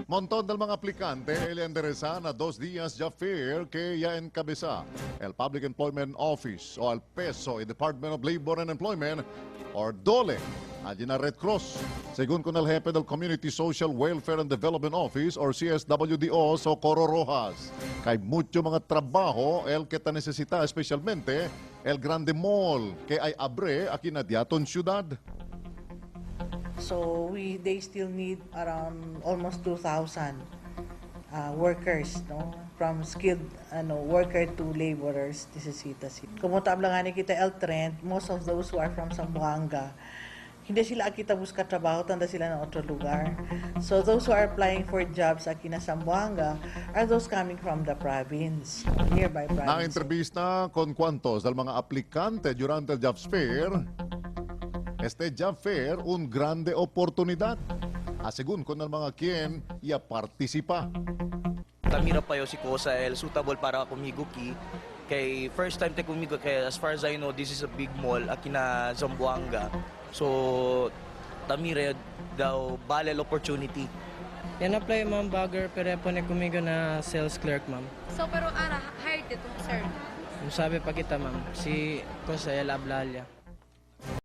Montón del mga aplicante el enderezan a 2 días ya fair que ya encabeza el Public Employment Office o al PESO, el Department of Labor and Employment, or DOLE, allí na Red Cross. Según con el jefe del Community Social Welfare and Development Office or CSWDO, Socorro Rojas. Kay mucho mga trabaho el que ta necesita, especialmente el Grande Mall, que ay abre aquí na diaton syudad. So they still need around almost 2,000 workers, no, from skilled worker to laborers. This is it. Kung tablangan kita el trend, most of those who are from Zamboanga, hindi sila kita buska trabaho, tanda sila ng otro lugar. So those who are applying for jobs aquí na Zamboanga are those coming from the province, nearby province. Na-entrevista con cuantos del mga aplicante durante el Jobs Fair. Este Job Fair, un grande oportunidad. Según con el mga quien ya participa. Tamira pa yo si Kosa el suitable para kumiguki. Kay first time te kumigo kay as far as I know this is a big mall aquí na Zamboanga. So tamira daw balel opportunity. Yan apply ma'am bagger pero po na kumigo na sales clerk ma'am. So pero hired dito sir. Sabi pa kita ma'am si Kosa el Ablalia.